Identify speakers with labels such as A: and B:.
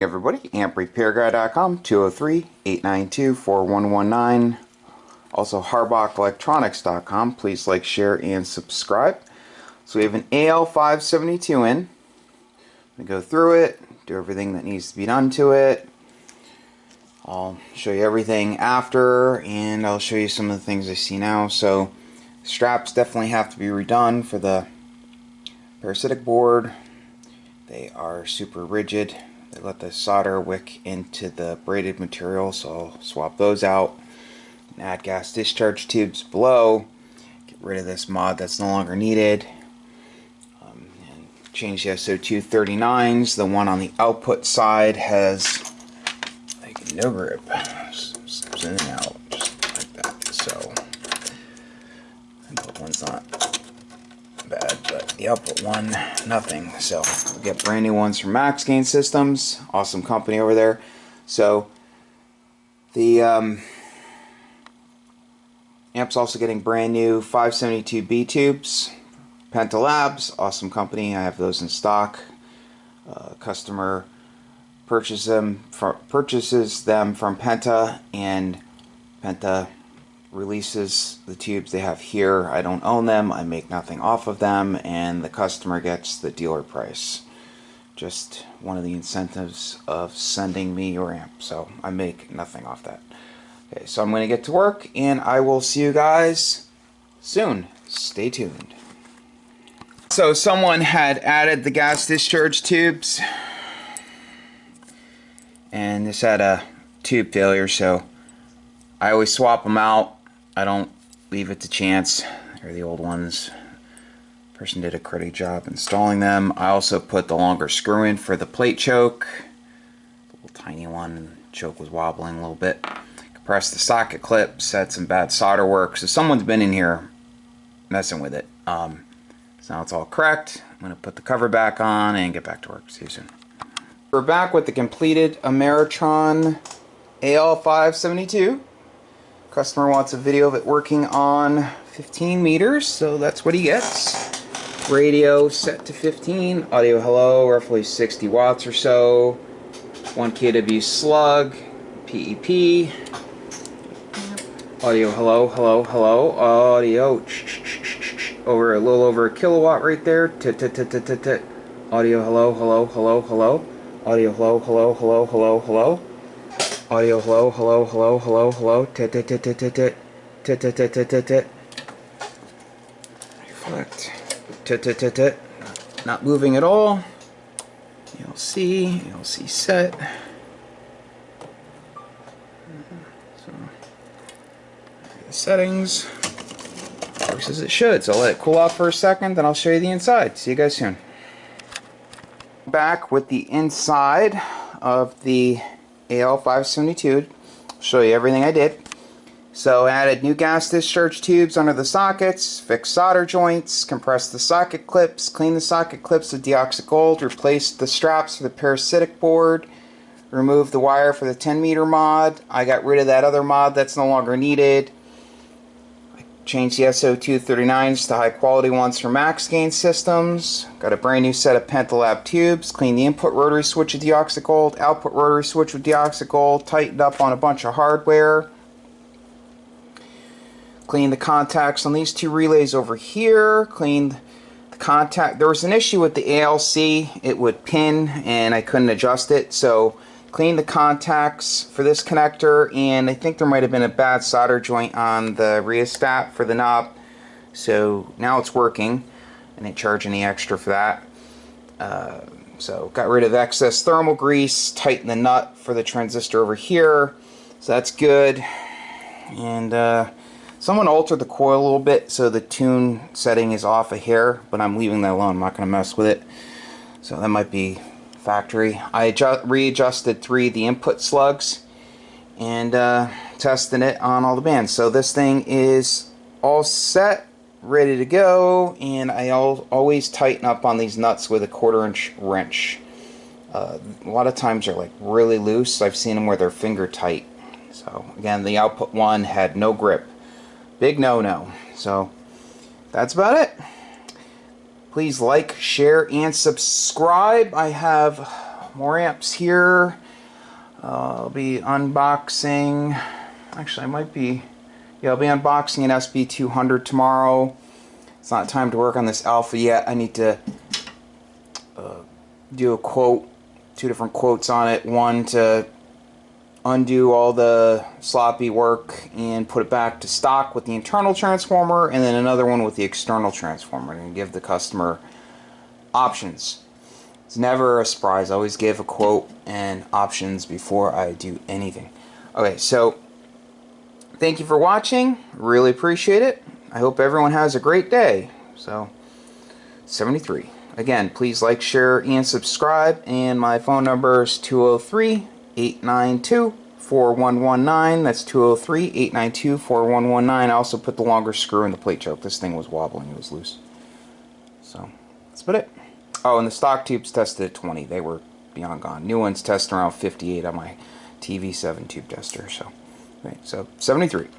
A: Everybody, amprepairguy.com, 203-892-4119. Also harbachellectronics.com. Please like, share, and subscribe. So we have an Al572 in. I'm going to go through it, do everything that needs to be done to it. I'll show you everything after, and I'll show you some of the things I see now. So straps definitely have to be redone for the parasitic board. They are super rigid. They let the solder wick into the braided material, so I'll swap those out. And add gas discharge tubes below. Get rid of this mod that's no longer needed. And change the So-239s. The one on the output side has like no grip. Slips in and out just like that. So the input one's not bad, but the output one, nothing. So we'll get brand new ones from Max Gain Systems, awesome company over there. So the amp's also getting brand new 572B tubes. Penta Labs, awesome company. I have those in stock. Customer purchases them from Penta, and Penta releases the tubes they have here. I don't own them, I make nothing off of them, and the customer gets the dealer price. Just one of the incentives of sending me your amp, so I make nothing off that. Okay, so I'm going to get to work, and I will see you guys soon. Stay tuned. So someone had added the gas discharge tubes, and this had a tube failure, so I always swap them out. I don't leave it to chance. They're the old ones. Person did a great job installing them. I also put the longer screw in for the plate choke. The little tiny one, and the choke was wobbling a little bit. Compressed the socket clips, had some bad solder work. So someone's been in here messing with it. So now it's all correct. I'm going to put the cover back on and get back to work. See you soon. We're back with the completed Ameritron Al572. Customer wants a video of it working on 15 meters, so that's what he gets. Radio set to 15, audio hello, roughly 60 watts or so. 1 kW slug, PEP. Audio hello, hello, hello. Audio over a little over a kilowatt right there. Audio hello, hello, hello, hello. Audio hello, hello, hello, hello, hello. Audio hello, hello, hello, hello, hello. Tit tit tit tit tit tit tit tit tit tit tit tit. Reflect. Tit tit tit tit. Not moving at all. You'll see set. So the settings. Works as it should. So I'll let it cool off for a second, then I'll show you the inside. See you guys soon. Back with the inside of the Al572. Show you everything I did. So I added new gas discharge tubes under the sockets, fixed solder joints, compressed the socket clips, cleaned the socket clips with deoxygold gold, replaced the straps for the parasitic board, removed the wire for the 10 meter mod. I got rid of that other mod that's no longer needed. Changed the So-239s to high quality ones from Max Gain Systems. Got a brand new set of Penta Lab tubes. Cleaned the input rotary switch with deoxygold gold, output rotary switch with deoxygold gold. Tightened up on a bunch of hardware. Cleaned the contacts on these two relays over here. Cleaned the contact. There was an issue with the ALC. It would pin and I couldn't adjust it. So cleaned the contacts for this connector, and I think there might have been a bad solder joint on the rheostat for the knob. So now it's working. I didn't charge any extra for that. So got rid of excess thermal grease, tightened the nut for the transistor over here. So that's good. And someone altered the coil a little bit, so the tune setting is off a hair, but I'm leaving that alone. I'm not going to mess with it. So that might be factory. I readjusted 3 of the input slugs and testing it on all the bands. So this thing is all set, ready to go, and I always tighten up on these nuts with a 1/4-inch wrench. A lot of times they're like really loose. I've seen them where they're finger tight. So again, the output one had no grip. Big no-no. So that's about it. Please like, share, and subscribe. I have more amps here. I'll be unboxing, actually I might be, yeah, I'll be unboxing an SB200 tomorrow. It's not time to work on this Alpha yet. I need to do a quote, 2 different quotes on it. One to undo all the sloppy work and put it back to stock with the internal transformer, and then another one with the external transformer, and give the customer options. It's never a surprise. I always give a quote and options before I do anything. Okay, so thank you for watching. Really appreciate it. I hope everyone has a great day. So 73. Again, please like, share, and subscribe. And my phone number is 203-892-4119. That's 203-892-4119. I also put the longer screw in the plate choke. This thing was wobbling. It was loose. So that's about it. Oh, and the stock tubes tested at 20. They were beyond gone. New ones test around 58 on my TV7 tube tester. So, okay, so 73.